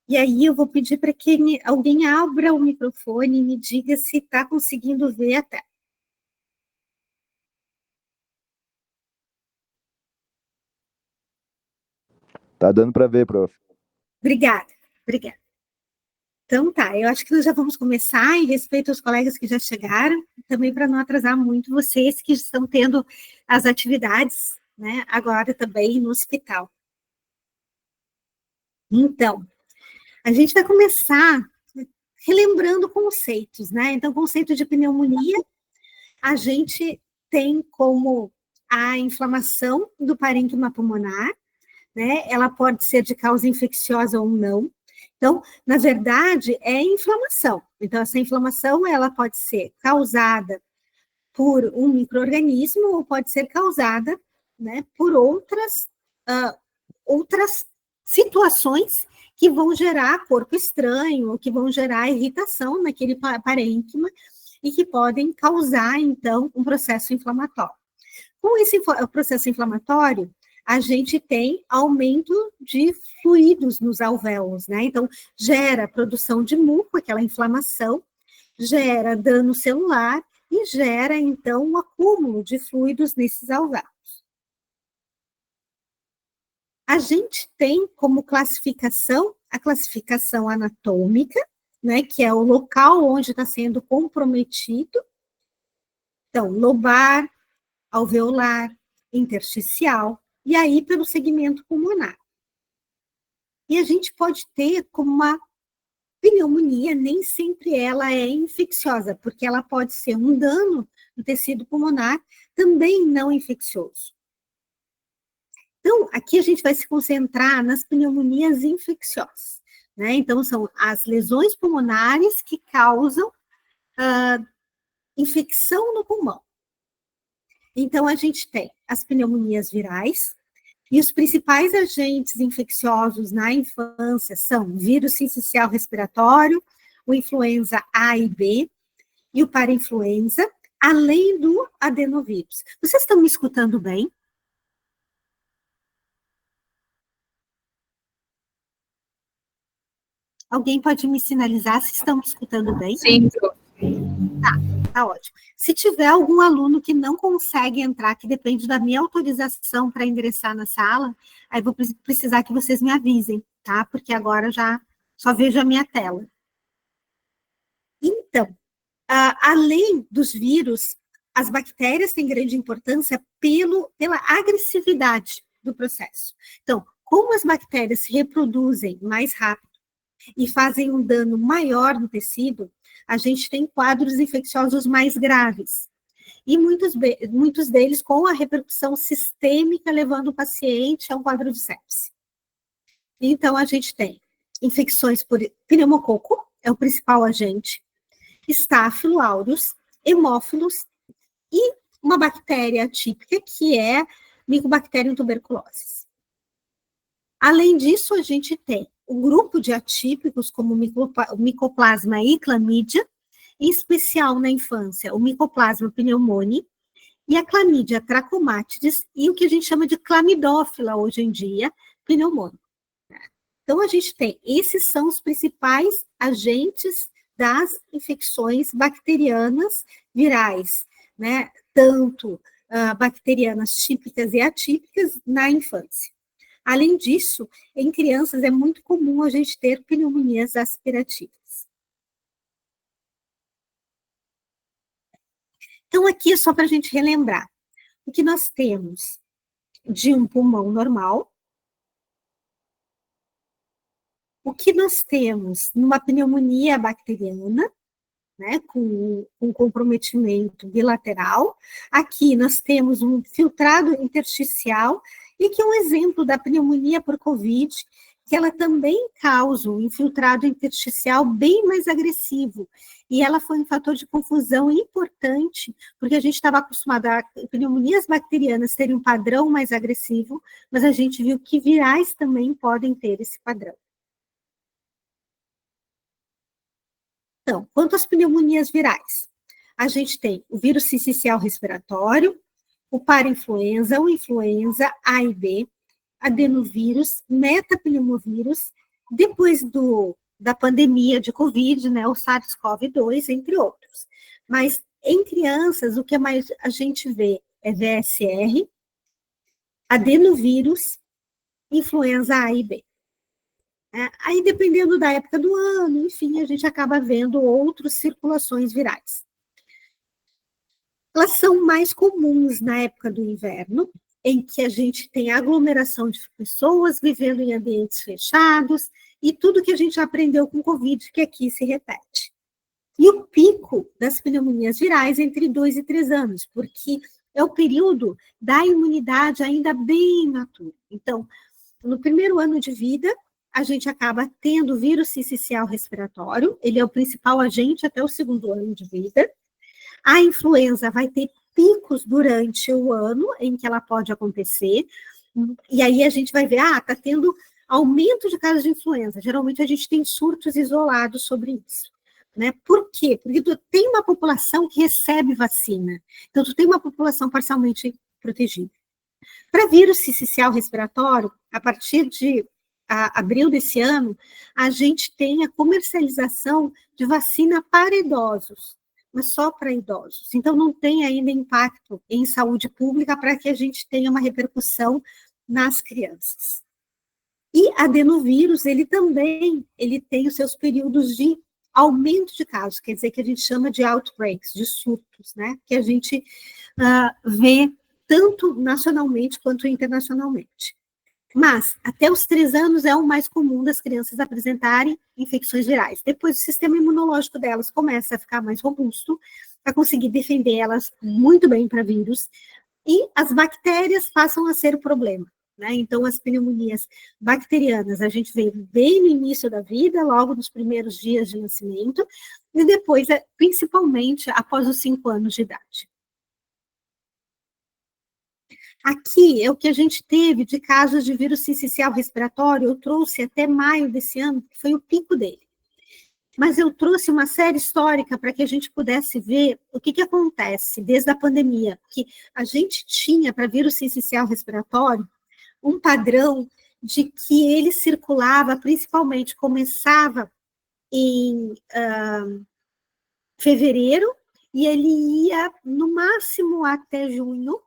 E aí eu vou pedir para que alguém abra o microfone e me diga se está conseguindo ver a tela. Tá dando para ver, prof. Obrigada, obrigada. Então tá, eu acho que nós já vamos começar em respeito aos colegas que já chegaram, também para não atrasar muito vocês que estão tendo as atividades, né, agora também no hospital. Então, a gente vai começar relembrando conceitos, né? Então, conceito de pneumonia, a gente tem como a inflamação do parênquima pulmonar, né? Ela pode ser de causa infecciosa ou não. Então, na verdade, é inflamação. Então, essa inflamação, ela pode ser causada por um micro-organismo ou pode ser causada, né, por outras situações que vão gerar corpo estranho, ou que vão gerar irritação naquele parênquima e que podem causar, então, um processo inflamatório. Com esse processo inflamatório, a gente tem aumento de fluidos nos alvéolos, né? Então, gera produção de muco, aquela inflamação, gera dano celular e gera, então, um acúmulo de fluidos nesses alvéolos. A gente tem como classificação a classificação anatômica, né, que é o local onde está sendo comprometido. Então, lobar, alveolar, intersticial, e aí pelo segmento pulmonar. E a gente pode ter como uma pneumonia, nem sempre ela é infecciosa, porque ela pode ser um dano no tecido pulmonar, também não infeccioso. Então, aqui a gente vai se concentrar nas pneumonias infecciosas, né? Então, são as lesões pulmonares que causam infecção no pulmão. Então, a gente tem as pneumonias virais, e os principais agentes infecciosos na infância são vírus sincicial respiratório, o influenza A e B e o parainfluenza, além do adenovírus. Vocês estão me escutando bem? Alguém pode me sinalizar se estão me escutando bem? Sim. Tá ótimo. Se tiver algum aluno que não consegue entrar, que depende da minha autorização para ingressar na sala, aí vou precisar que vocês me avisem, tá? Porque agora eu já só vejo a minha tela. Então, além dos vírus, as bactérias têm grande importância pela agressividade do processo. Então, como as bactérias se reproduzem mais rápido e fazem um dano maior no tecido, a gente tem quadros infecciosos mais graves. E muitos deles com a repercussão sistêmica, levando o paciente a um quadro de sepse. Então, a gente tem infecções por pneumococo, é o principal agente, Staphylo aureus, hemófilos e uma bactéria típica que é Mycobacterium tuberculosis. Além disso, a gente tem um grupo de atípicos como o Mycoplasma e Clamídia, em especial na infância, o Mycoplasma pneumoniae e a Chlamydia trachomatis e o que a gente chama de clamidófila hoje em dia, pneumoniae. Então, a gente tem, esses são os principais agentes das infecções bacterianas virais, né? Tanto bacterianas típicas e atípicas na infância. Além disso, em crianças é muito comum a gente ter pneumonias aspirativas. Então, aqui é só para a gente relembrar. O que nós temos de um pulmão normal, o que nós temos numa pneumonia bacteriana, né, com comprometimento bilateral. Aqui nós temos um filtrado intersticial, e que é um exemplo da pneumonia por Covid, que ela também causa um infiltrado intersticial bem mais agressivo, e ela foi um fator de confusão importante, porque a gente estava acostumado a pneumonias bacterianas terem um padrão mais agressivo, mas a gente viu que virais também podem ter esse padrão. Então, quanto às pneumonias virais, a gente tem o vírus sincicial respiratório, o parainfluenza, o influenza A e B, adenovírus, metapneumovírus depois da pandemia de Covid, né, o SARS-CoV-2, entre outros. Mas em crianças, o que mais a gente vê é VSR, adenovírus, influenza A e B. Aí, dependendo da época do ano, enfim, a gente acaba vendo outras circulações virais. Elas são mais comuns na época do inverno, em que a gente tem aglomeração de pessoas vivendo em ambientes fechados, e tudo que a gente aprendeu com o Covid, que aqui se repete. E o pico das pneumonias virais entre 2 e 3 anos, porque é o período da imunidade ainda bem matura. Então, no primeiro ano de vida, a gente acaba tendo vírus sincicial respiratório, ele é o principal agente até o segundo ano de vida. A influenza vai ter picos durante o ano em que ela pode acontecer, e aí a gente vai ver, está tendo aumento de casos de influenza. Geralmente a gente tem surtos isolados sobre isso. Né? Por quê? Porque tu tem uma população que recebe vacina, então tu tem uma população parcialmente protegida. Para vírus sincicial respiratório, a partir de abril desse ano, a gente tem a comercialização de vacina para idosos, mas só para idosos. Então, não tem ainda impacto em saúde pública para que a gente tenha uma repercussão nas crianças. E adenovírus, ele tem os seus períodos de aumento de casos, quer dizer que a gente chama de outbreaks, de surtos, né? Que a gente vê tanto nacionalmente quanto internacionalmente. Mas, até os 3 anos é o mais comum das crianças apresentarem infecções virais. Depois, o sistema imunológico delas começa a ficar mais robusto, para conseguir defender elas muito bem para vírus, e as bactérias passam a ser o problema. Né? Então, as pneumonias bacterianas, a gente vê bem no início da vida, logo nos primeiros dias de nascimento, e depois, principalmente, após os 5 anos de idade. Aqui é o que a gente teve de casos de vírus sincicial respiratório, eu trouxe até maio desse ano, que foi o pico dele. Mas eu trouxe uma série histórica para que a gente pudesse ver o que acontece desde a pandemia, que a gente tinha para vírus sincicial respiratório um padrão de que ele circulava, principalmente começava em fevereiro, e ele ia no máximo até junho,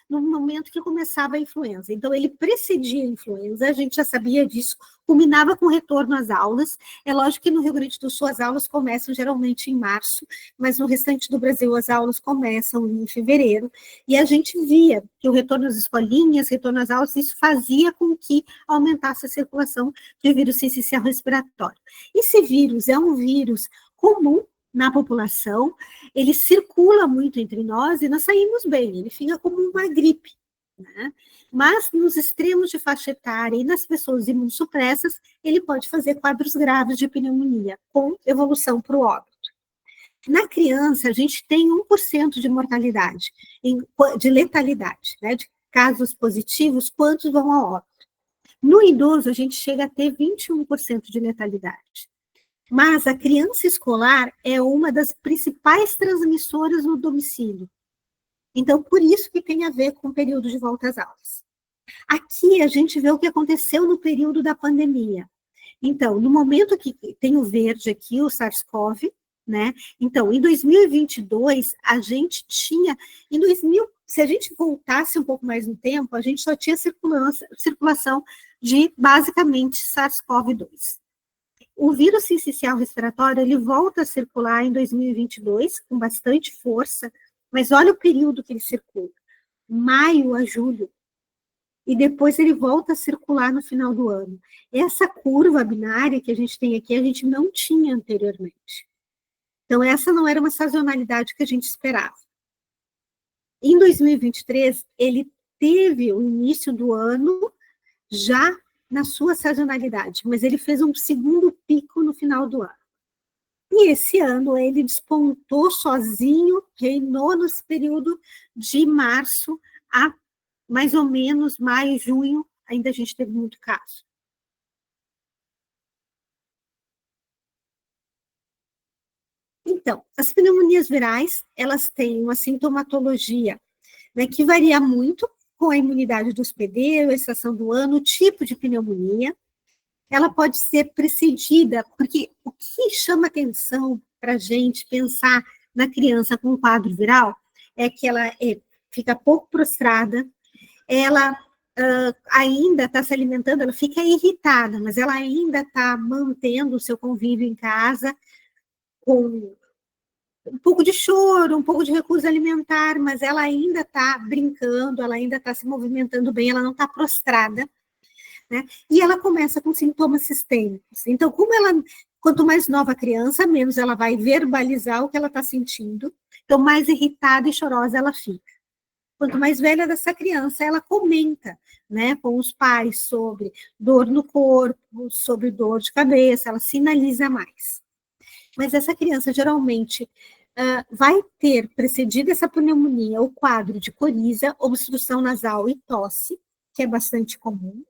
no momento que começava a influenza. Então, ele precedia a influenza, a gente já sabia disso, culminava com o retorno às aulas. É lógico que no Rio Grande do Sul as aulas começam geralmente em março, mas no restante do Brasil as aulas começam em fevereiro, e a gente via que o retorno às escolinhas, retorno às aulas, isso fazia com que aumentasse a circulação de vírus sincicial respiratório. Esse vírus é um vírus comum na população, ele circula muito entre nós e nós saímos bem, ele fica como uma gripe, né? Mas nos extremos de faixa etária e nas pessoas imunossupressas, ele pode fazer quadros graves de pneumonia, com evolução para o óbito. Na criança, a gente tem 1% de mortalidade, de letalidade, né? De casos positivos, quantos vão ao óbito. No idoso, a gente chega a ter 21% de letalidade. Mas a criança escolar é uma das principais transmissoras no domicílio. Então, por isso que tem a ver com o período de volta às aulas. Aqui a gente vê o que aconteceu no período da pandemia. Então, no momento que tem o verde aqui, o SARS-CoV, né? Então, em 2022, a gente tinha, se a gente voltasse um pouco mais no tempo, a gente só tinha circulação de, basicamente, SARS-CoV-2. O vírus sincicial respiratório, ele volta a circular em 2022, com bastante força, mas olha o período que ele circula, maio a julho, e depois ele volta a circular no final do ano. Essa curva binária que a gente tem aqui, a gente não tinha anteriormente. Então, essa não era uma sazonalidade que a gente esperava. Em 2023, ele teve o início do ano já na sua sazonalidade, mas ele fez um segundo pico no final do ano. E esse ano ele despontou sozinho, reinou nesse período de março a mais ou menos maio, junho, ainda a gente teve muito caso. Então, as pneumonias virais, elas têm uma sintomatologia, né, que varia muito com a imunidade do hospedeiro, a estação do ano, o tipo de pneumonia. ela pode ser precedida, porque o que chama atenção para a gente pensar na criança com quadro viral é que ela fica pouco prostrada, ela ainda está se alimentando, ela fica irritada, mas ela ainda está mantendo o seu convívio em casa com um pouco de choro, um pouco de recusa alimentar, mas ela ainda está brincando, ela ainda está se movimentando bem, ela não está prostrada, né? E ela começa com sintomas sistêmicos. Então, quanto mais nova a criança, menos ela vai verbalizar o que ela está sentindo, então mais irritada e chorosa ela fica. Quanto mais velha dessa criança, ela comenta, né, com os pais sobre dor no corpo, sobre dor de cabeça, ela sinaliza mais. Mas essa criança geralmente vai ter precedido essa pneumonia o quadro de coriza, obstrução nasal e tosse, que é bastante comum.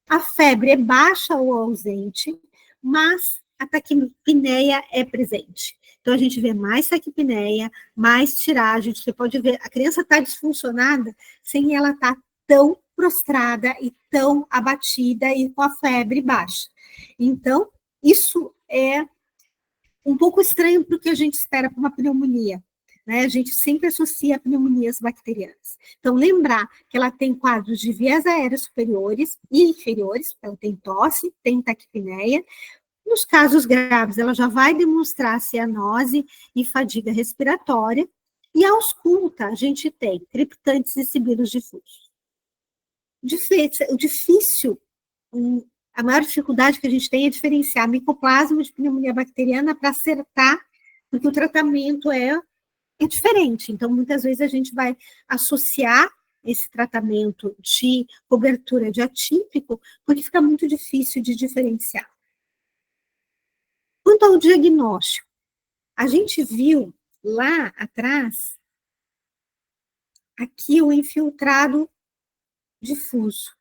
A febre é baixa ou ausente, mas a taquipneia é presente. Então, a gente vê mais taquipneia, mais tiragem, você pode ver, a criança está disfuncionada sem ela estar tão prostrada e tão abatida e com a febre baixa. Então, isso é um pouco estranho para o que a gente espera para uma pneumonia, né? A gente sempre associa a pneumonias bacterianas. Então, lembrar que ela tem quadros de vias aéreas superiores e inferiores, ela tem tosse, tem taquipneia. Nos casos graves, ela já vai demonstrar cianose e fadiga respiratória. E a ausculta, a gente tem criptantes e sibilos difusos. O difícil, a maior dificuldade que a gente tem é diferenciar micoplasma de pneumonia bacteriana para acertar, porque o tratamento é diferente. Então, muitas vezes a gente vai associar esse tratamento de cobertura de atípico, porque fica muito difícil de diferenciar. Quanto ao diagnóstico, a gente viu lá atrás, aqui o infiltrado difuso.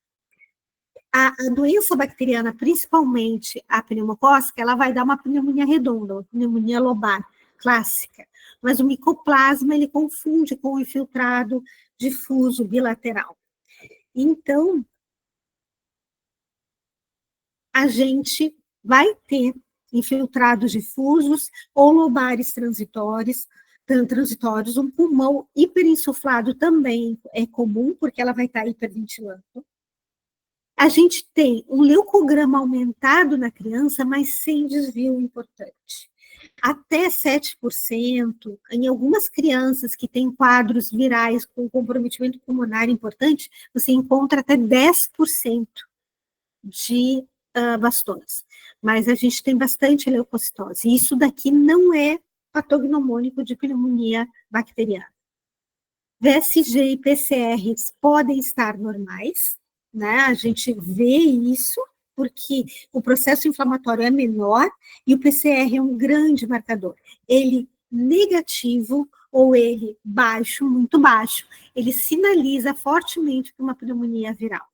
A doença bacteriana, principalmente a pneumocócica, ela vai dar uma pneumonia redonda, uma pneumonia lobar clássica, mas o micoplasma ele confunde com o infiltrado difuso bilateral. Então, a gente vai ter infiltrados difusos ou lobares transitórios, um pulmão hiperinsuflado também é comum, porque ela vai estar hiperventilando. A gente tem um leucograma aumentado na criança, mas sem desvio importante. Até 7%, em algumas crianças que têm quadros virais com comprometimento pulmonar importante, você encontra até 10% de bastonas. Mas a gente tem bastante leucocitose. Isso daqui não é patognomônico de pneumonia bacteriana. VSG e PCRs podem estar normais, né? A gente vê isso porque o processo inflamatório é menor e o PCR é um grande marcador. Ele negativo ou ele baixo, muito baixo, ele sinaliza fortemente para uma pneumonia viral.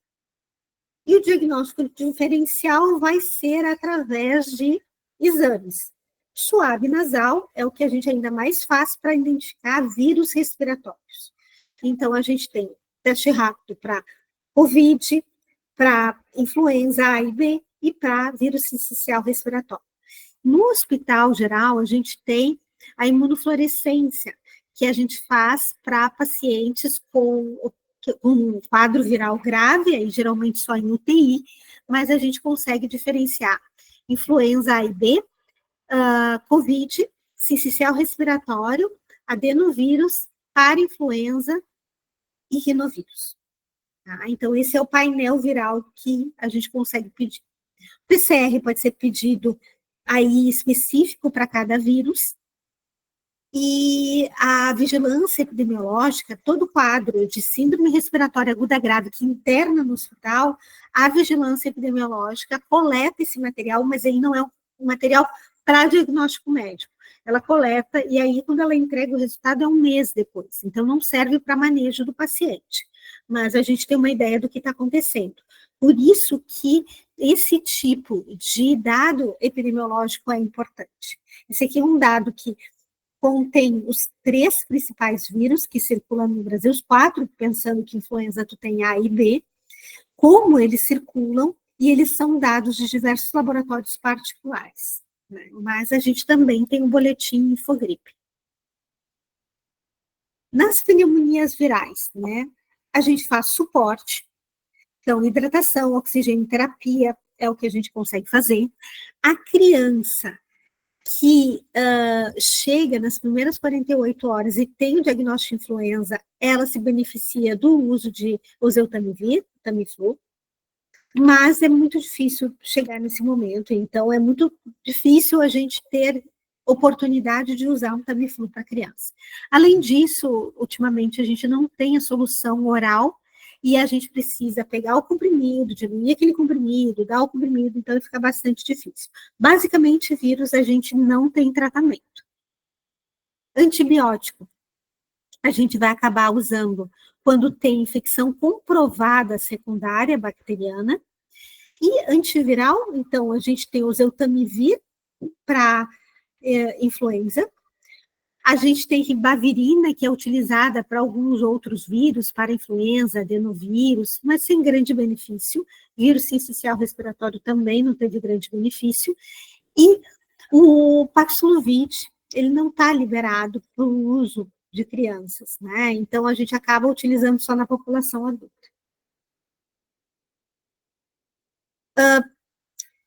E o diagnóstico diferencial vai ser através de exames. Suave nasal é o que a gente ainda mais faz para identificar vírus respiratórios. Então, a gente tem teste rápido para COVID, para influenza A e B e para vírus sincicial respiratório. No hospital geral, a gente tem a imunofluorescência, que a gente faz para pacientes com um quadro viral grave, aí geralmente só em UTI, mas a gente consegue diferenciar influenza A e B, COVID, sincicial respiratório, adenovírus, parainfluenza e rinovírus. Tá? Então, esse é o painel viral que a gente consegue pedir. O PCR pode ser pedido aí específico para cada vírus, e a vigilância epidemiológica, todo quadro de síndrome respiratória aguda grave que interna no hospital, a vigilância epidemiológica coleta esse material, mas ele não é um material para diagnóstico médico. Ela coleta, e aí quando ela entrega o resultado é um mês depois, então não serve para manejo do paciente, mas a gente tem uma ideia do que está acontecendo. Por isso que esse tipo de dado epidemiológico é importante. Esse aqui é um dado que contém os 3 principais vírus que circulam no Brasil, os 4, pensando que influenza tu tem A e B, como eles circulam e eles são dados de diversos laboratórios particulares, né? Mas a gente também tem o boletim Infogripe. Nas pneumonias virais, né, a gente faz suporte, então hidratação, oxigênio terapia é o que a gente consegue fazer. A criança que chega nas primeiras 48 horas e tem o diagnóstico de influenza, ela se beneficia do uso de oseltamivir, Tamiflu, mas é muito difícil chegar nesse momento, então é muito difícil a gente ter oportunidade de usar um Tamiflu para criança. Além disso, ultimamente a gente não tem a solução oral e a gente precisa pegar o comprimido, diluir aquele comprimido, dar o comprimido, então fica bastante difícil. Basicamente, vírus a gente não tem tratamento. Antibiótico, a gente vai acabar usando quando tem infecção comprovada secundária bacteriana. E antiviral, então, a gente tem o oseltamivir para influenza. A gente tem ribavirina, que é utilizada para alguns outros vírus, para influenza, adenovírus, mas sem grande benefício. Vírus sincicial respiratório também não teve grande benefício. E o Paxlovid, ele não está liberado para o uso de crianças, né? Então, a gente acaba utilizando só na população adulta.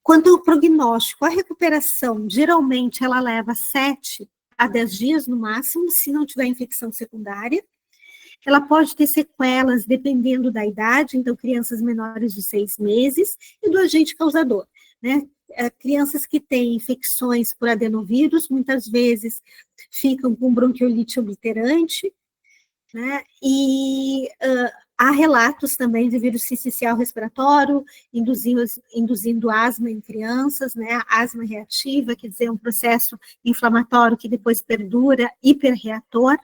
Quanto ao prognóstico, a recuperação, geralmente, ela leva 7 a 10 dias no máximo, se não tiver infecção secundária. Ela pode ter sequelas dependendo da idade, então crianças menores de 6 meses, e do agente causador, né? Crianças que têm infecções por adenovírus, muitas vezes ficam com bronquiolite obliterante, né? E há relatos também de vírus sincicial respiratório, induzindo asma em crianças, né? Asma reativa, quer dizer, um processo inflamatório que depois perdura, hiperreator.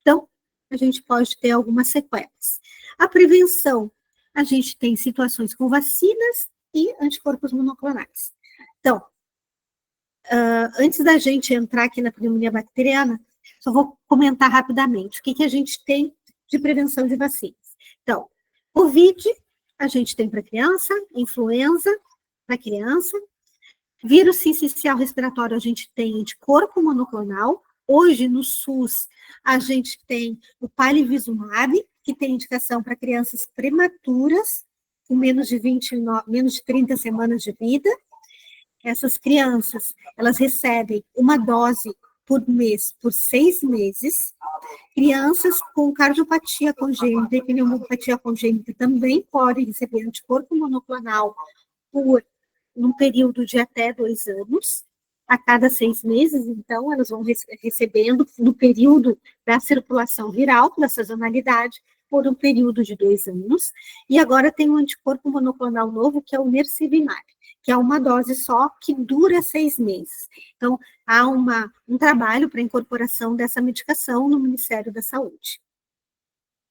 Então, a gente pode ter algumas sequelas. A prevenção, a gente tem situações com vacinas e anticorpos monoclonais. Então, antes da gente entrar aqui na pneumonia bacteriana, só vou comentar rapidamente o que a gente tem de prevenção de vacinas. Então, Covid, a gente tem para criança, influenza para criança, vírus sincicial respiratório, a gente tem anticorpo monoclonal. Hoje, no SUS, a gente tem o palivizumab, que tem indicação para crianças prematuras, com menos de 30 semanas de vida. Essas crianças, elas recebem uma dose por mês, por 6 meses. Crianças com cardiopatia congênita e pneumopatia congênita também podem receber anticorpo monoclonal num período de até 2 anos. A cada 6 meses, então, elas vão recebendo no período da circulação viral, da sazonalidade, por um período de 2 anos. E agora tem um anticorpo monoclonal novo, que é o Nirsevimab, que é uma dose só que dura 6 meses. Então, há um trabalho para a incorporação dessa medicação no Ministério da Saúde.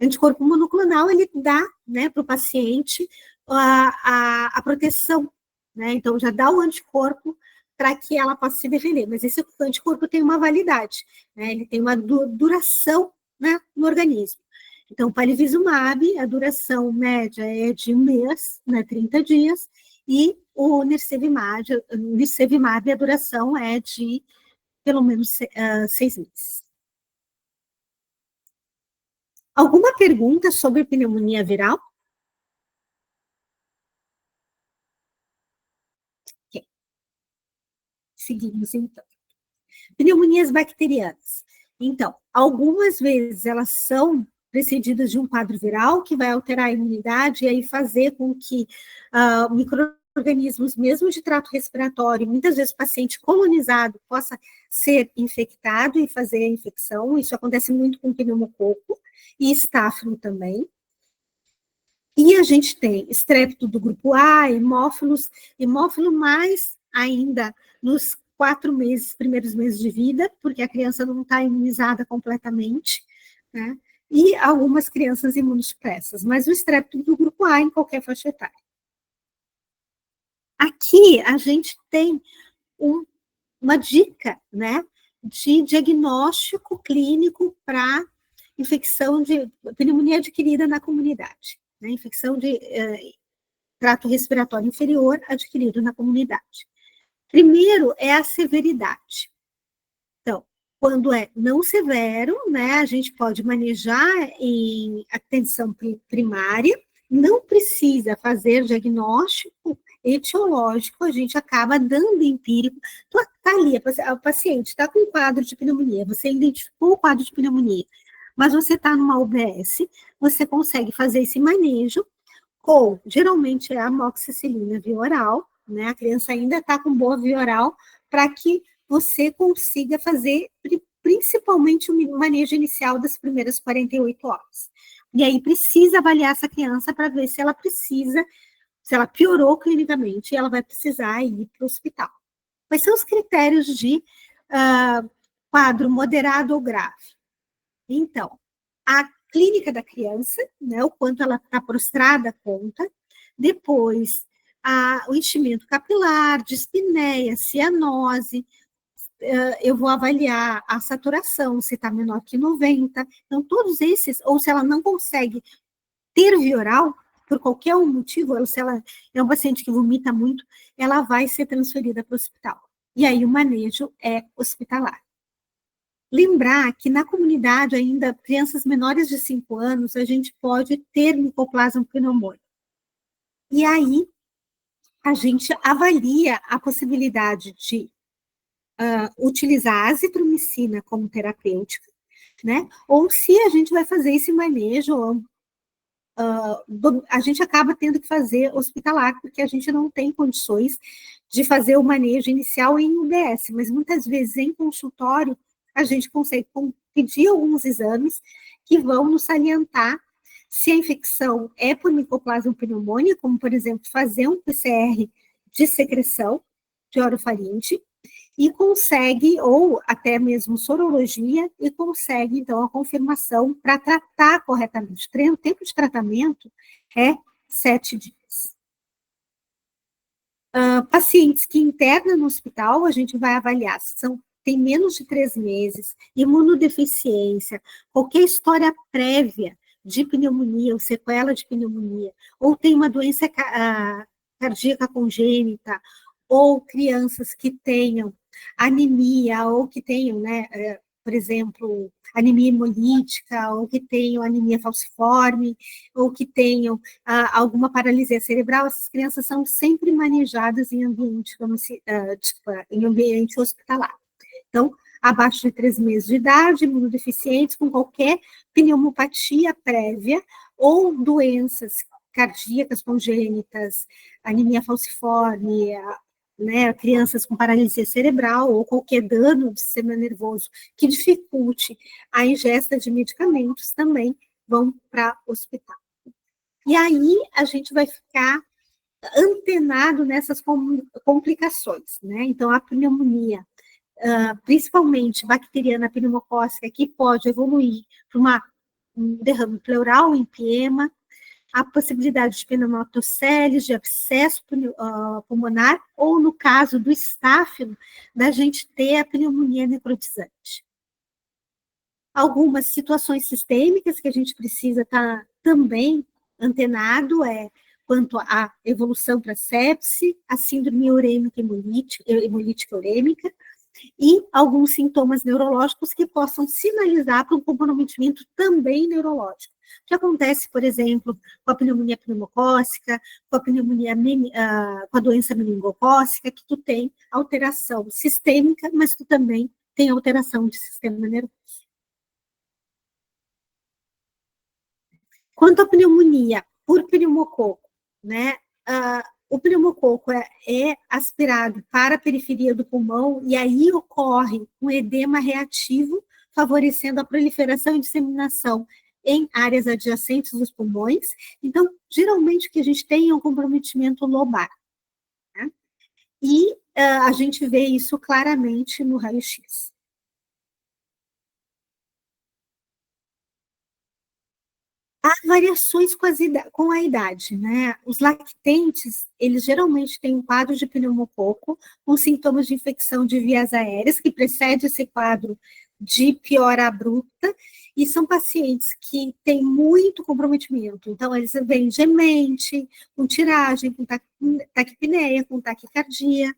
O anticorpo monoclonal, ele dá, né, para o paciente a proteção, né? Então, já dá o anticorpo para que ela possa se defender, mas esse anticorpo tem uma validade, né? Ele tem uma duração, né, no organismo. Então, o palivizumab, a duração média é de 1 mês, né, 30 dias, e o Nirsevimab, a duração é de pelo menos 6 meses. Alguma pergunta sobre pneumonia viral? Okay. Seguimos, então. Pneumonias bacterianas. Então, algumas vezes elas são precedidas de um quadro viral que vai alterar a imunidade e aí fazer com que micro-organismos, mesmo de trato respiratório, muitas vezes o paciente colonizado possa ser infectado e fazer a infecção. Isso acontece muito com pneumococo e estáfilo também. E a gente tem estrépito do grupo A, hemófilo mais ainda nos 4 primeiros meses de vida, porque a criança não está imunizada completamente, né? E algumas crianças imunossupressas, mas o estrépito do grupo A em qualquer faixa etária. Aqui a gente tem uma dica, né, de diagnóstico clínico para infecção de pneumonia adquirida na comunidade, né, infecção trato respiratório inferior adquirido na comunidade. Primeiro é a severidade. Então, quando é não severo, né, a gente pode manejar em atenção primária, não precisa fazer diagnóstico etiológico, a gente acaba dando empírico. Está ali, o paciente está com um quadro de pneumonia, você identificou o quadro de pneumonia, mas você está numa UBS, você consegue fazer esse manejo com, geralmente, é a amoxicilina via oral, né? A criança ainda está com boa via oral, para que você consiga fazer, principalmente, o manejo inicial das primeiras 48 horas. E aí precisa avaliar essa criança para ver se ela precisa, se ela piorou clinicamente, e ela vai precisar ir para o hospital. Quais são os critérios de quadro moderado ou grave? Então, a clínica da criança, né, o quanto ela está prostrada, conta. Depois, o enchimento capilar, dispneia, cianose. Eu vou avaliar a saturação, se está menor que 90. Então, todos esses, ou se ela não consegue ter via oral, por qualquer motivo, ou se ela é um paciente que vomita muito, ela vai ser transferida para o hospital. E aí o manejo é hospitalar. Lembrar que na comunidade ainda, crianças menores de 5 anos, a gente pode ter micoplasma pneumônico. E aí, a gente avalia a possibilidade de utilizar a azitromicina como terapêutica, né? Ou se a gente vai fazer esse manejo, a gente acaba tendo que fazer hospitalar, porque a gente não tem condições de fazer o manejo inicial em UBS, mas muitas vezes em consultório, a gente consegue pedir alguns exames que vão nos salientar se a infecção é por micoplasma pneumônia, como, por exemplo, fazer um PCR de secreção de orofaringe, e consegue, ou até mesmo sorologia, e consegue, então, a confirmação para tratar corretamente. O tempo de tratamento é 7 dias. Pacientes que internam no hospital, a gente vai avaliar se tem menos de 3 meses, imunodeficiência, qualquer história prévia de pneumonia ou sequela de pneumonia, ou tem uma doença cardíaca congênita, ou crianças que tenham anemia, ou que tenham, né, por exemplo, anemia hemolítica, ou que tenham anemia falciforme, ou que tenham alguma paralisia cerebral, essas crianças são sempre manejadas em ambiente hospitalar. Então, abaixo de 3 meses de idade, imunodeficientes, com qualquer pneumopatia prévia, ou doenças cardíacas congênitas, anemia falciforme, né, crianças com paralisia cerebral, ou qualquer dano do sistema nervoso que dificulte a ingesta de medicamentos, também vão para o hospital. E aí, a gente vai ficar antenado nessas complicações, né? Então, a pneumonia, principalmente bacteriana pneumocócica, que pode evoluir para um derrame pleural, empiema, a possibilidade de pneumatoceles, de abscesso pulmonar, ou no caso do estáfilo, da gente ter a pneumonia necrotizante. Algumas situações sistêmicas que a gente precisa estar também antenado quanto à evolução para sepse, a síndrome urêmica hemolítica urêmica, e alguns sintomas neurológicos que possam sinalizar para um comprometimento também neurológico, que acontece, por exemplo, com a pneumonia pneumocócica, com a pneumonia, com a doença meningocócica, que tu tem alteração sistêmica, mas tu também tem alteração de sistema nervoso. Quanto à pneumonia por pneumococo, né, o pneumococo é aspirado para a periferia do pulmão, e aí ocorre um edema reativo, favorecendo a proliferação e disseminação em áreas adjacentes dos pulmões. Então, geralmente, o que a gente tem é um comprometimento lobar, né? E a gente vê isso claramente no raio-x. Há variações com a idade, né? Os lactentes, eles geralmente têm um quadro de pneumococo com sintomas de infecção de vias aéreas, que precede esse quadro de piora abrupta, e são pacientes que têm muito comprometimento. Então, eles vêm gemente, com tiragem, com taquipneia, com taquicardia.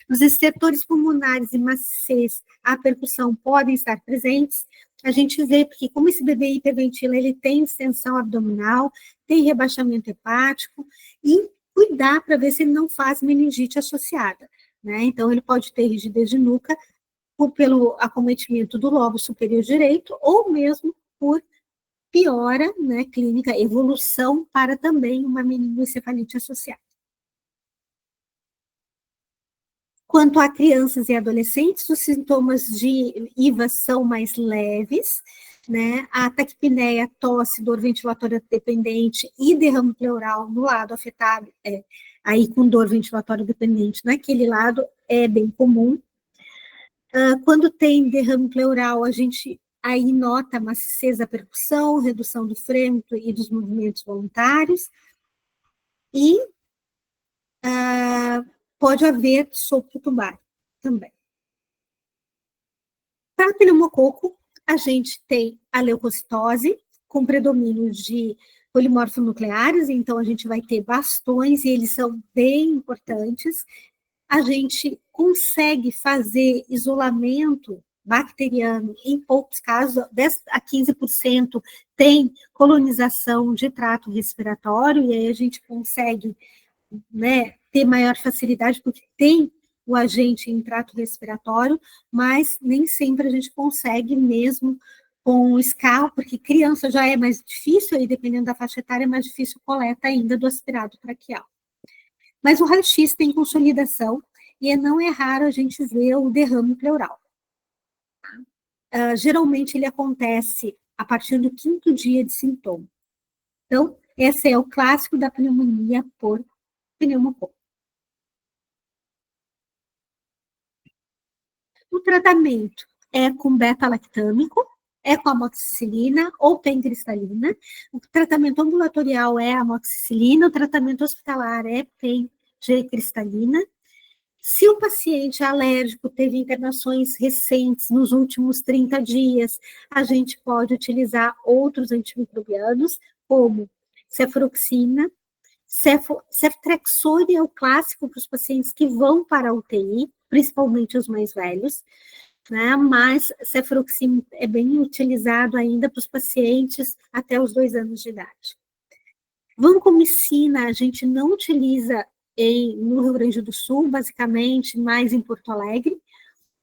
Os estertores pulmonares e maciez, a percussão podem estar presentes. A gente vê porque como esse bebê hiperventila, ele tem distensão abdominal, tem rebaixamento hepático, e cuidar para ver se ele não faz meningite associada, né? Então, ele pode ter rigidez de nuca ou pelo acometimento do lobo superior direito, ou mesmo por piora, né, clínica, evolução para também uma meningoencefalite associada. Quanto a crianças e adolescentes, os sintomas de IVA são mais leves, né? A taquipneia, tosse, dor ventilatória dependente e derrame pleural no lado afetado, aí com dor ventilatória dependente, naquele lado é bem comum. Quando tem derrame pleural, a gente aí nota a maciez da percussão, redução do frêmito e dos movimentos voluntários, e pode haver sopro tubar também. Para pneumococo, a gente tem a leucocitose, com predomínio de polimorfonucleares, então a gente vai ter bastões, e eles são bem importantes. A gente consegue fazer isolamento bacteriano em poucos casos, 10 a 15% tem colonização de trato respiratório, e aí a gente consegue, né, ter maior facilidade, porque tem o agente em trato respiratório, mas nem sempre a gente consegue mesmo com o SCAL, porque criança já é mais difícil, aí dependendo da faixa etária é mais difícil coleta ainda do aspirado traqueal. Mas o raio-x tem consolidação, e não é raro a gente ver o derrame pleural. Geralmente ele acontece a partir do 5º dia de sintoma. Então, esse é o clássico da pneumonia por pneumococo. O tratamento é com beta-lactâmico, é com amoxicilina ou pencristalina. O tratamento ambulatorial é amoxicilina, o tratamento hospitalar é pencristalina. Se o paciente alérgico teve internações recentes nos últimos 30 dias, a gente pode utilizar outros antimicrobianos, como cefuroxina. Ceftriaxone é o clássico para os pacientes que vão para a UTI, principalmente os mais velhos, né? Mas cefuroxina é bem utilizado ainda para os pacientes até os 2 anos de idade. Vancomicina a gente não utiliza no Rio Grande do Sul, basicamente, mais em Porto Alegre,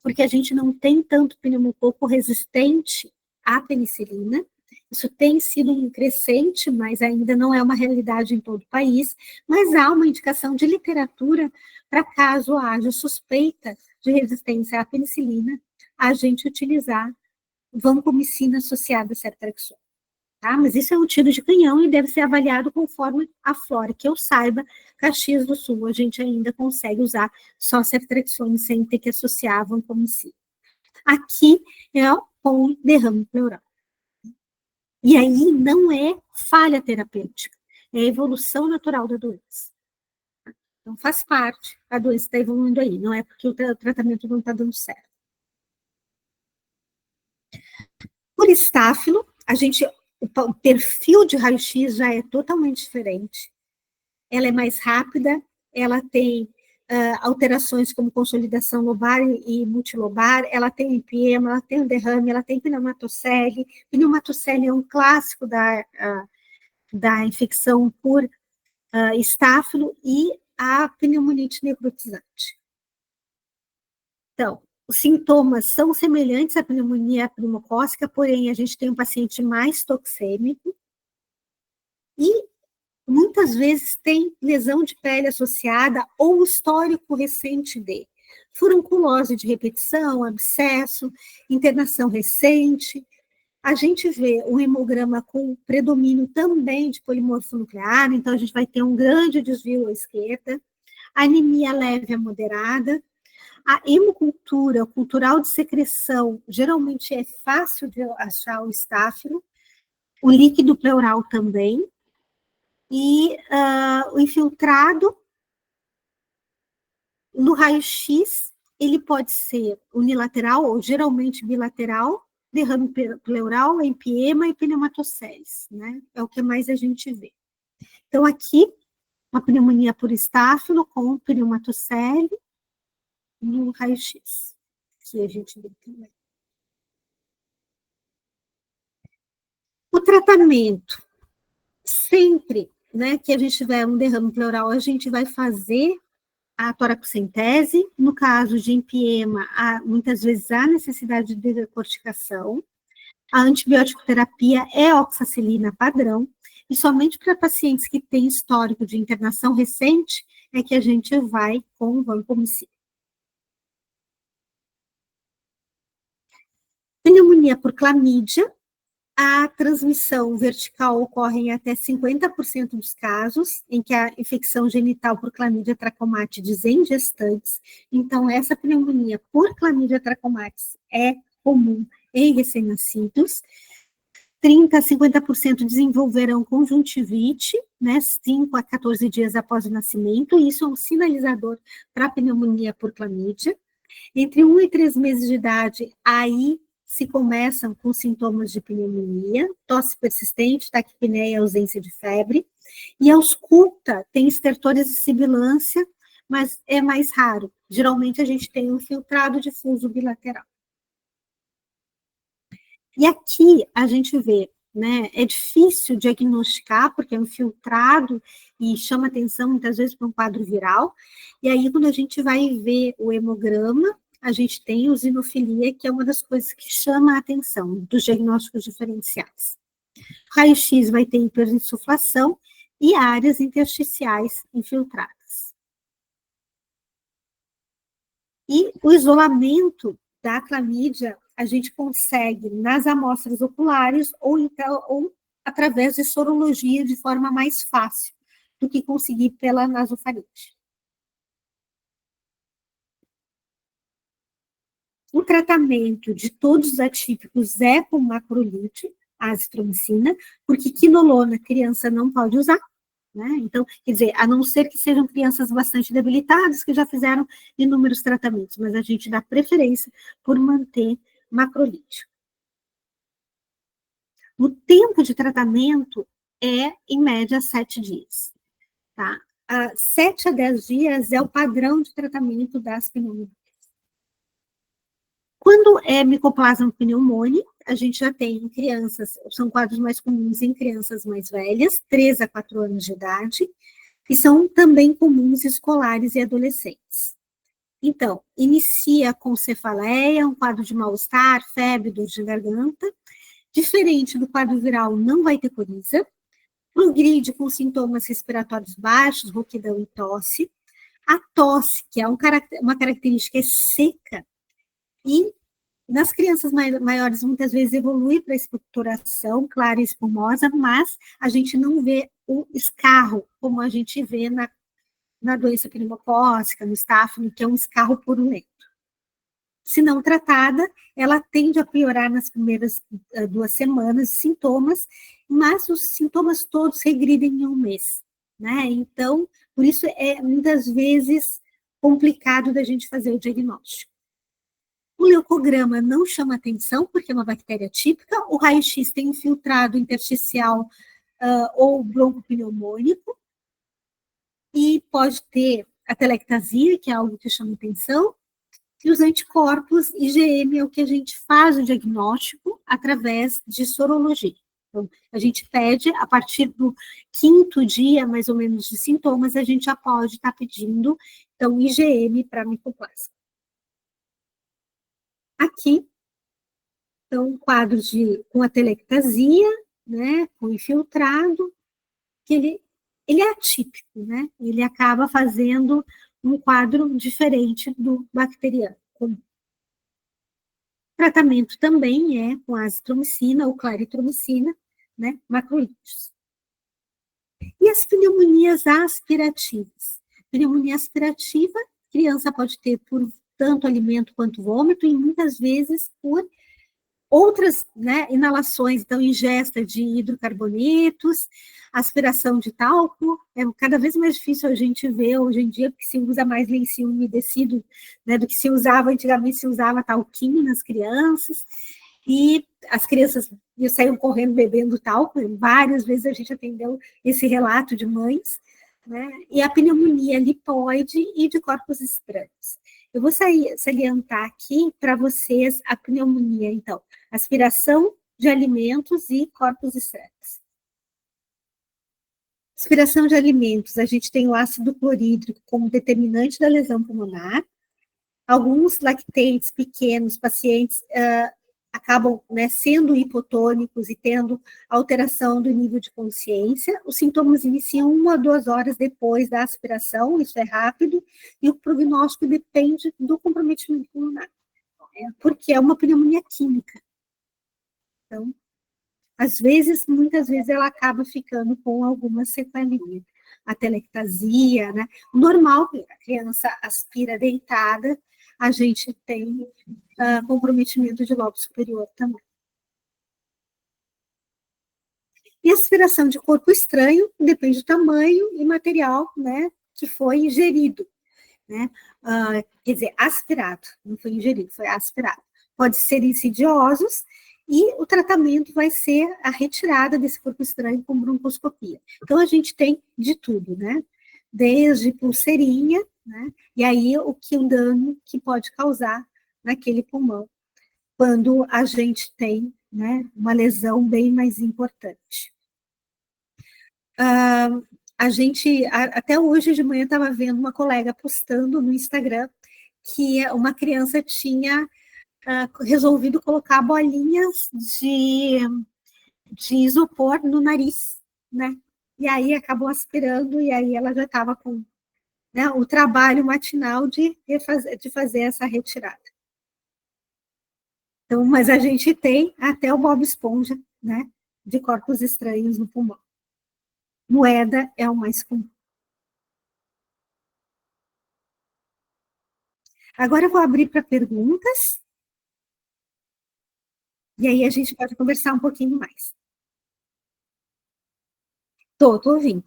porque a gente não tem tanto pneumococo resistente à penicilina. Isso tem sido um crescente, mas ainda não é uma realidade em todo o país, mas há uma indicação de literatura para caso haja suspeita de resistência à penicilina, a gente utilizar vancomicina associada a ceftriaxone. Tá? Mas isso é um tiro de canhão e deve ser avaliado conforme a flora. Que eu saiba, Caxias do Sul, a gente ainda consegue usar só ceftriaxone sem ter que associar a vancomicina. Aqui é com derrame pleural. E aí não é falha terapêutica, é a evolução natural da doença. Então faz parte, a doença está evoluindo aí, não é porque o tratamento não está dando certo. Por estáfilo, o perfil de raio-x já é totalmente diferente. Ela é mais rápida, ela tem alterações como consolidação lobar e multilobar, ela tem empiema, ela tem um derrame, ela tem pneumatocele. Pneumatocele é um clássico da infecção por estáfilo, e a pneumonite necrotizante. Então, os sintomas são semelhantes à pneumonia pneumocócica, porém a gente tem um paciente mais toxêmico, e muitas vezes tem lesão de pele associada ou histórico recente de furunculose de repetição, abscesso, internação recente. A gente vê um hemograma com predomínio também de polimorfo nuclear, então a gente vai ter um grande desvio à esquerda, anemia leve a moderada. A hemocultura, o cultural de secreção, geralmente é fácil de achar o estáfilo, o líquido pleural também, e o infiltrado no raio-x ele pode ser unilateral ou geralmente bilateral, derrame pleural, empiema e pneumatoceles, né? É o que mais a gente vê. Então, aqui, uma pneumonia por estáfilo com pneumatocele no raio-x, que a gente vê também. O tratamento, sempre, né, que a gente tiver um derrame pleural, a gente vai fazer a toracocentese. No caso de empiema, muitas vezes há necessidade de decorticação. A antibiótico terapia é oxacilina padrão, e somente para pacientes que têm histórico de internação recente é que a gente vai com vancomicina. Pneumonia por clamídia, a transmissão vertical ocorre em até 50% dos casos, em que a infecção genital por clamídia trachomatis em gestantes. Então, essa pneumonia por clamídia trachomatis é comum em recém-nascidos. 30% a 50% desenvolverão conjuntivite, né, 5 a 14 dias após o nascimento, e isso é um sinalizador para a pneumonia por clamídia. Entre 1 e 3 meses de idade, aí se começam com sintomas de pneumonia, tosse persistente, taquipneia, ausência de febre, e ausculta tem estertores e sibilância, mas é mais raro. Geralmente a gente tem um filtrado difuso bilateral. E aqui a gente vê, né, é difícil diagnosticar, porque é um filtrado e chama atenção muitas vezes para um quadro viral, e aí quando a gente vai ver o hemograma, a gente tem eosinofilia, que é uma das coisas que chama a atenção dos diagnósticos diferenciais. Raio-X vai ter hiperinsuflação e áreas intersticiais infiltradas. E o isolamento da clamídia a gente consegue nas amostras oculares ou através de sorologia de forma mais fácil do que conseguir pela nasofaringe. O tratamento de todos os atípicos é com macrolide, azitromicina, porque quinolona a criança não pode usar, né? Então, quer dizer, a não ser que sejam crianças bastante debilitadas, que já fizeram inúmeros tratamentos, mas a gente dá preferência por manter macrolide. O tempo de tratamento é, em média, 7 dias, tá? 7 a 10 dias é o padrão de tratamento das pneumonias. Quando é micoplasma pneumoniae, a gente já tem em crianças, são quadros mais comuns em crianças mais velhas, 3 a 4 anos de idade, e são também comuns em escolares e adolescentes. Então, inicia com cefaleia, um quadro de mal-estar, febre, dor de garganta. Diferente do quadro viral, não vai ter coriza. Progride com sintomas respiratórios baixos, rouquidão e tosse. A tosse, que é uma característica, é seca, e nas crianças maiores, muitas vezes evolui para expectoração clara e espumosa, mas a gente não vê o escarro, como a gente vê na doença pneumocócica, no estáfilo, que é um escarro purulento. Se não tratada, ela tende a piorar nas primeiras 2 semanas, sintomas, mas os sintomas todos regridem em 1 mês, né? Então, por isso é muitas vezes complicado da gente fazer o diagnóstico. O leucograma não chama atenção, porque é uma bactéria típica. O raio-X tem infiltrado intersticial ou broncopneumônico, e pode ter a telectasia, que é algo que chama atenção, e os anticorpos IgM é o que a gente faz o diagnóstico através de sorologia. Então, a gente pede, a partir do 5º dia, mais ou menos, de sintomas, a gente já pode estar pedindo, então, IgM para micoplasma. Aqui, então, quadros com a telectasia, né, com infiltrado, que ele é atípico, né? Ele acaba fazendo um quadro diferente do bacteriano. O tratamento também é com azitromicina ou claritromicina, né? Macrolídeos. E as pneumonias aspirativas? Pneumonia aspirativa, criança pode ter por tanto alimento quanto vômito, e muitas vezes por Outras, né, inalações, então, ingesta de hidrocarbonetos, aspiração de talco, é cada vez mais difícil a gente ver hoje em dia, porque se usa mais lencinho umedecido, né, do que se usava antigamente, se usava talquinho nas crianças, e as crianças saíam correndo bebendo talco, várias vezes a gente atendeu esse relato de mães, né, e a pneumonia lipoide e de corpos estranhos. Eu vou salientar aqui para vocês a pneumonia, então, aspiração de alimentos e corpos estranhos. Aspiração de alimentos, a gente tem o ácido clorídrico como determinante da lesão pulmonar. Alguns lactentes pequenos, pacientes acabam, né, sendo hipotônicos e tendo alteração do nível de consciência. Os sintomas iniciam 1 a 2 horas depois da aspiração, isso é rápido, e o prognóstico depende do comprometimento pulmonar, porque é uma pneumonia química. Então, às vezes, muitas vezes, ela acaba ficando com alguma sequelinha. A telectasia, né? Normal, a criança aspira deitada, a gente tem comprometimento de lobo superior também. E aspiração de corpo estranho depende do tamanho e material, né, que foi ingerido, né? Quer dizer, aspirado, não foi ingerido, foi aspirado. Pode ser insidiosos, e o tratamento vai ser a retirada desse corpo estranho com broncoscopia. Então, a gente tem de tudo, né? Desde pulseirinha, né? E aí o dano que pode causar naquele pulmão, quando a gente tem, né, uma lesão bem mais importante. A gente, até hoje de manhã, estava vendo uma colega postando no Instagram que uma criança tinha resolvido colocar bolinhas de isopor no nariz, né? E aí acabou aspirando, e aí ela já estava com, né, o trabalho matinal de fazer essa retirada. Então, mas a gente tem até o Bob Esponja, né, de corpos estranhos no pulmão. Moeda é o mais comum. Agora eu vou abrir para perguntas, e aí a gente pode conversar um pouquinho mais. Tô ouvindo.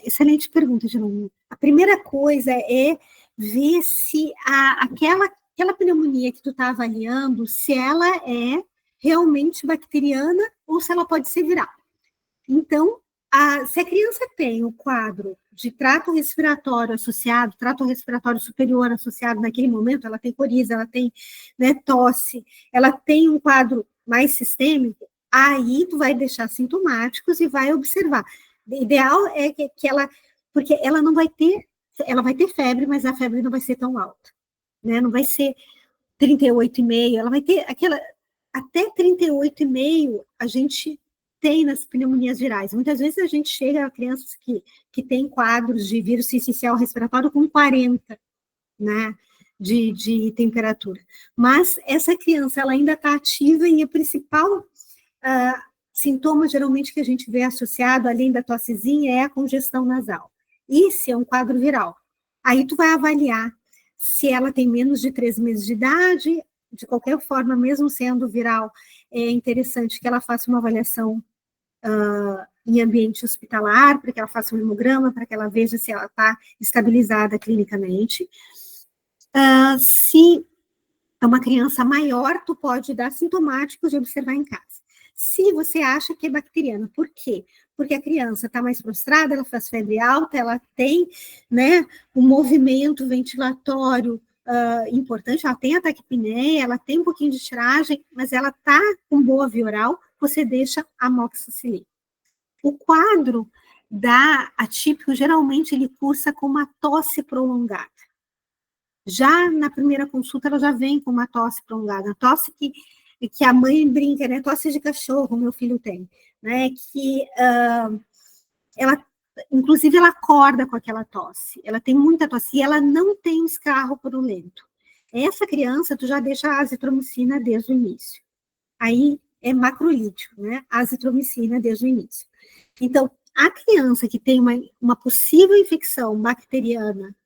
Excelente pergunta, Jerônimo. A primeira coisa é ver se aquela pneumonia que tu está avaliando, se ela é realmente bacteriana ou se ela pode ser viral. Então, se a criança tem o quadro de trato respiratório associado, trato respiratório superior associado naquele momento, ela tem coriza, ela tem, né, tosse, ela tem um quadro mais sistêmico, aí tu vai deixar sintomáticos e vai observar. O ideal é que ela, porque ela não vai ter, ela vai ter febre, mas a febre não vai ser tão alta, né? Não vai ser 38,5, ela vai ter aquela, até 38,5 a gente tem nas pneumonias virais. Muitas vezes a gente chega a crianças que têm quadros de vírus sincicial respiratório com 40, né, de temperatura. Mas essa criança, ela ainda está ativa e a principal sintoma, geralmente, que a gente vê associado, além da tossezinha, é a congestão nasal. Isso é um quadro viral. Aí tu vai avaliar se ela tem menos de 3 meses de idade, de qualquer forma, mesmo sendo viral, é interessante que ela faça uma avaliação em ambiente hospitalar, para que ela faça um hemograma, para que ela veja se ela está estabilizada clinicamente. Se é uma criança maior, tu pode dar sintomáticos e observar em casa. Se você acha que é bacteriana, por quê? Porque a criança está mais prostrada, ela faz febre alta, ela tem, né, um movimento ventilatório importante, ela tem a taquipneia, ela tem um pouquinho de tiragem, mas ela está com boa via oral, você deixa a amoxicilina. O quadro atípico, geralmente, ele cursa com uma tosse prolongada. Já na primeira consulta, ela já vem com uma tosse prolongada, tosse que que a mãe brinca, né? Tosse de cachorro, meu filho tem, né? Que ela, inclusive, ela acorda com aquela tosse. Ela tem muita tosse e ela não tem escarro purulento. Essa criança, tu já deixa a azitromicina desde o início. Aí é macrolítico, né? A azitromicina desde o início. Então, a criança que tem uma possível infecção bacteriana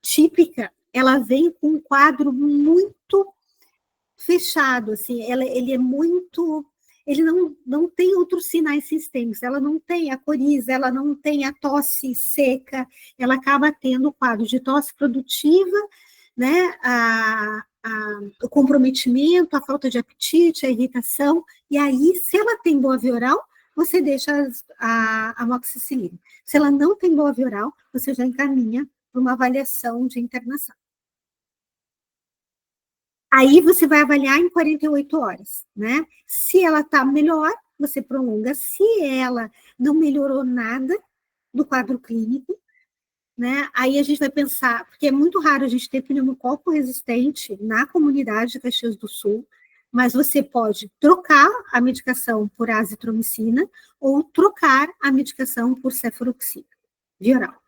típica, ela vem com um quadro muito fechado, assim, ele é muito, ele não tem outros sinais sistêmicos, ela não tem a coriza, ela não tem a tosse seca, ela acaba tendo o quadro de tosse produtiva, né, o comprometimento, a falta de apetite, a irritação, e aí, se ela tem boa via oral, você deixa a amoxicilina. Se ela não tem boa via oral, você já encaminha para uma avaliação de internação. Aí você vai avaliar em 48 horas, né? Se ela está melhor, você prolonga. Se ela não melhorou nada do quadro clínico, né? Aí a gente vai pensar, porque é muito raro a gente ter pneumococo resistente na comunidade de Caxias do Sul, mas você pode trocar a medicação por azitromicina ou trocar a medicação por cefuroxima, via oral.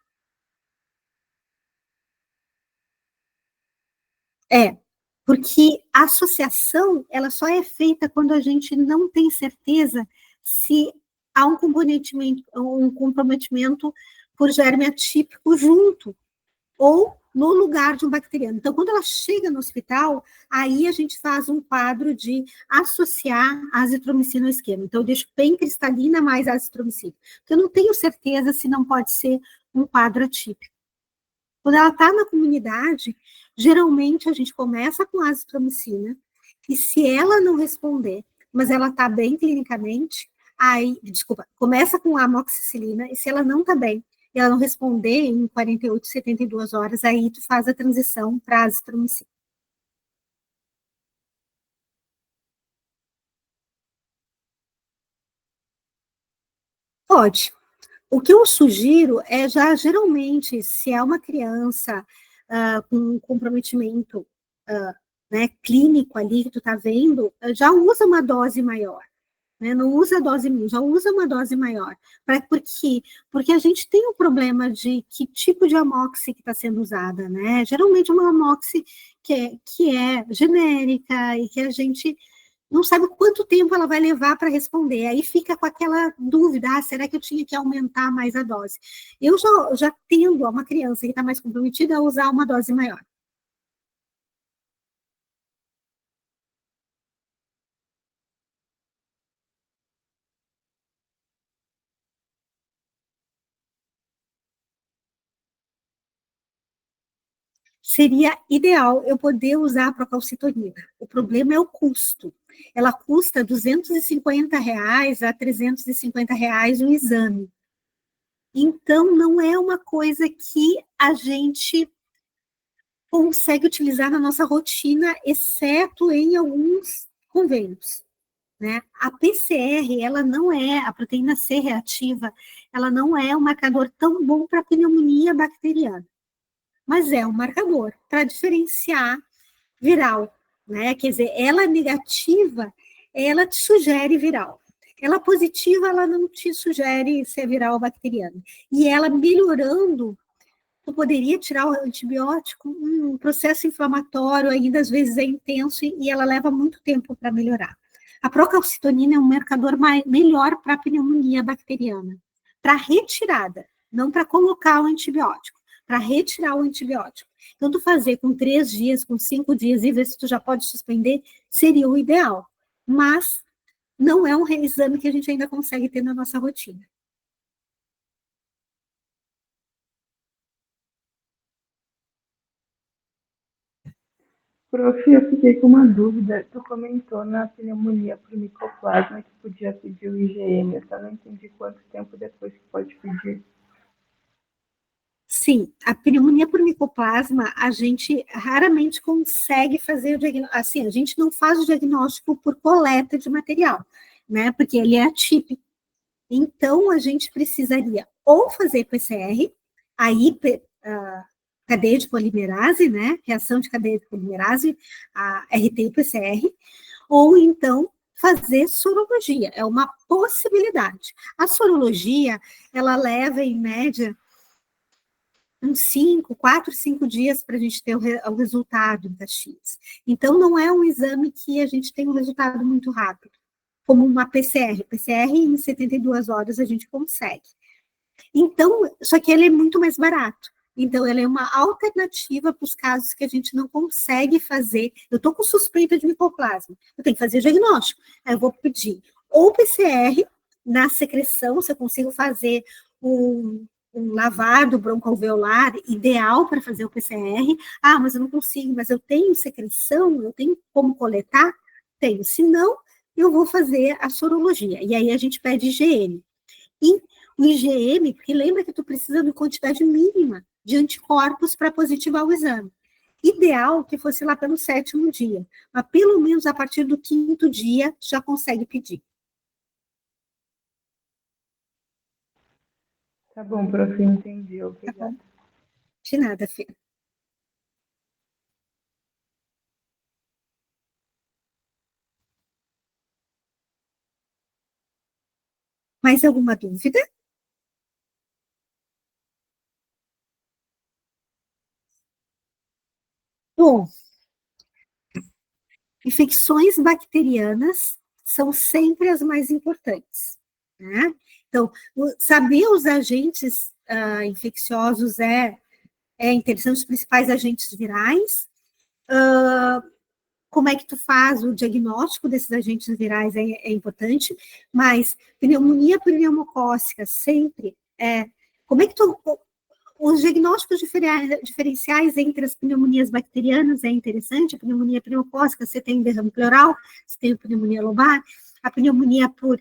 Porque a associação, ela só é feita quando a gente não tem certeza se há um comprometimento por germe atípico junto, ou no lugar de um bacteriano. Então, quando ela chega no hospital, aí a gente faz um quadro de associar a azitromicina ao esquema. Então, eu deixo bem cristalina mais a azitromicina. Porque eu não tenho certeza se não pode ser um quadro atípico. Quando ela está na comunidade, geralmente a gente começa com a azitromicina, e se ela não responder, mas ela está bem clinicamente, aí, desculpa, começa com a amoxicilina, e se ela não está bem, e ela não responder em 48, 72 horas, aí tu faz a transição para a azitromicina. Pode. O que eu sugiro é já, geralmente, se é uma criança com comprometimento né, clínico ali que tu tá vendo, já usa uma dose maior. Né, não usa dose mínima, já usa uma dose maior. Por quê? Porque a gente tem um problema de que tipo de amoxi que está sendo usada, né? Geralmente uma amoxi que é genérica e que a gente não sabe quanto tempo ela vai levar para responder. Aí fica com aquela dúvida, será que eu tinha que aumentar mais a dose? Eu já tendo uma criança que está mais comprometida a usar uma dose maior. Seria ideal eu poder usar a procalcitonina. O problema é o custo. Ela custa R$ 250 a R$ 350 um exame. Então, não é uma coisa que a gente consegue utilizar na nossa rotina, exceto em alguns convênios. Né? A PCR, ela não é, a proteína C reativa, ela não é um marcador tão bom para pneumonia bacteriana, mas é um marcador para diferenciar viral, né? Quer dizer, ela negativa, ela te sugere viral. Ela positiva, ela não te sugere ser viral ou bacteriana. E ela melhorando, tu poderia tirar o antibiótico, um processo inflamatório ainda às vezes é intenso e ela leva muito tempo para melhorar. A procalcitonina é um marcador melhor para a pneumonia bacteriana, para retirada, não para colocar o antibiótico, para retirar o antibiótico. Então, tu fazer com 3 dias, com 5 dias e ver se tu já pode suspender, seria o ideal. Mas não é um exame que a gente ainda consegue ter na nossa rotina. Prof, eu fiquei com uma dúvida. Tu comentou na pneumonia por micoplasma que podia pedir o IgM. Eu só não entendi quanto tempo depois que pode pedir. Sim, a pneumonia por micoplasma, a gente raramente consegue fazer o diagnóstico. Assim, a gente não faz o diagnóstico por coleta de material, né? Porque ele é atípico. Então, a gente precisaria ou fazer PCR, aí cadeia de polimerase, né? Reação de cadeia de polimerase, a RT e PCR, ou então fazer sorologia, é uma possibilidade. A sorologia, ela leva, em média, uns 4, 5 dias para a gente ter o resultado da X. Então, não é um exame que a gente tem um resultado muito rápido, como uma PCR. PCR, em 72 horas, a gente consegue. Então, só que ele é muito mais barato. Então, ela é uma alternativa para os casos que a gente não consegue fazer. Eu estou com suspeita de micoplasma, eu tenho que fazer diagnóstico. Aí eu vou pedir ou PCR na secreção, se eu consigo fazer um lavado broncoalveolar ideal para fazer o PCR. Ah, mas eu não consigo, mas eu tenho secreção, eu tenho como coletar? Tenho. Se não, eu vou fazer a sorologia. E aí a gente pede IgM. E o IgM, porque lembra que tu precisa de quantidade mínima de anticorpos para positivar o exame. Ideal que fosse lá pelo 7º dia, mas pelo menos a partir do 5º dia já consegue pedir. Tá bom, prof, entendi. Obrigada. De nada, filha. Mais alguma dúvida? Bom, infecções bacterianas são sempre as mais importantes, né? Então, saber os agentes infecciosos é interessante, os principais agentes virais. Como é que tu faz o diagnóstico desses agentes virais é importante, mas pneumonia pneumocócica sempre como é que os diagnósticos diferenciais entre as pneumonias bacterianas é interessante. A pneumonia pneumocócica, você tem derrame pleural, você tem pneumonia lobar, a pneumonia por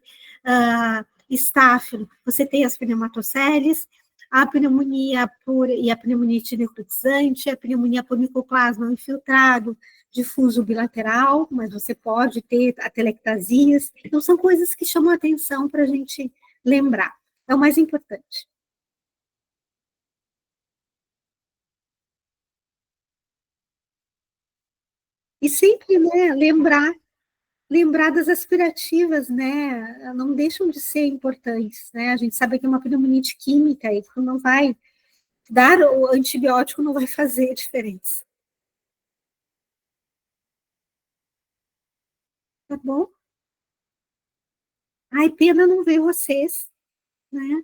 estáfilo, você tem as pneumatoceles, a pneumonia e a pneumonite necrotizante, a pneumonia por micoplasma infiltrado, difuso bilateral, mas você pode ter atelectasias. Então, são coisas que chamam a atenção para a gente lembrar. É o mais importante. E sempre, né, lembrar das aspirativas, né, não deixam de ser importantes, né, a gente sabe que é uma pneumonite química e não vai dar o antibiótico, não vai fazer diferença. Tá bom? Ai, pena não ver vocês, né,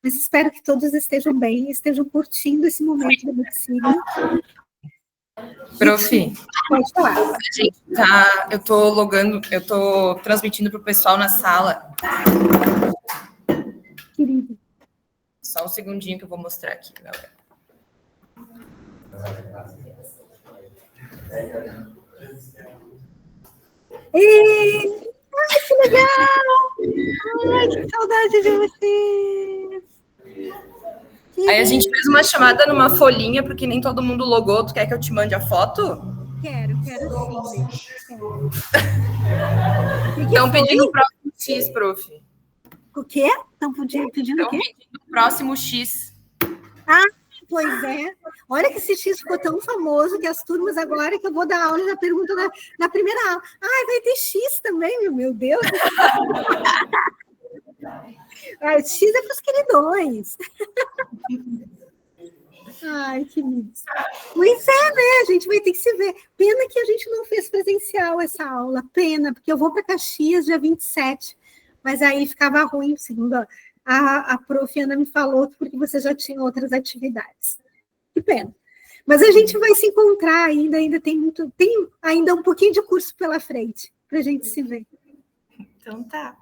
mas espero que todos estejam bem, estejam curtindo esse momento da medicina. Prof, Pode falar. eu tô transmitindo para o pessoal na sala. Querido. Só um segundinho que eu vou mostrar aqui, galera. Ai, que legal! Ai, que saudade de vocês! Aí a gente fez uma chamada numa folhinha, porque nem todo mundo logou. Tu quer que eu te mande a foto? Quero sim. Estão pedindo o próximo X, prof. O quê? Estão pedindo o quê? Estão pedindo o próximo X. Ah, pois é. Olha que esse X ficou tão famoso que as turmas agora que eu vou dar aula já perguntam na primeira aula. Ah, vai ter X também, meu Deus. X é para os queridões. Ai, que lindo. Pois é, né? A gente vai ter que se ver. Pena que a gente não fez presencial essa aula. Pena, porque eu vou para Caxias dia 27. Mas aí ficava ruim, segundo a prof. Ana me falou, porque você já tinha outras atividades. Que pena. Mas a gente vai se encontrar ainda tem ainda um pouquinho de curso pela frente, para a gente se ver. Então tá.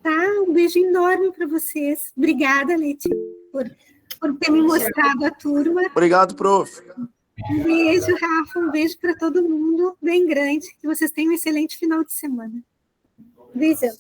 Tá, um beijo enorme para vocês. Obrigada, Leti, por ter me mostrado a turma. Obrigado, prof. Um beijo, Rafa, um beijo para todo mundo, bem grande. Que vocês tenham um excelente final de semana. Beijão.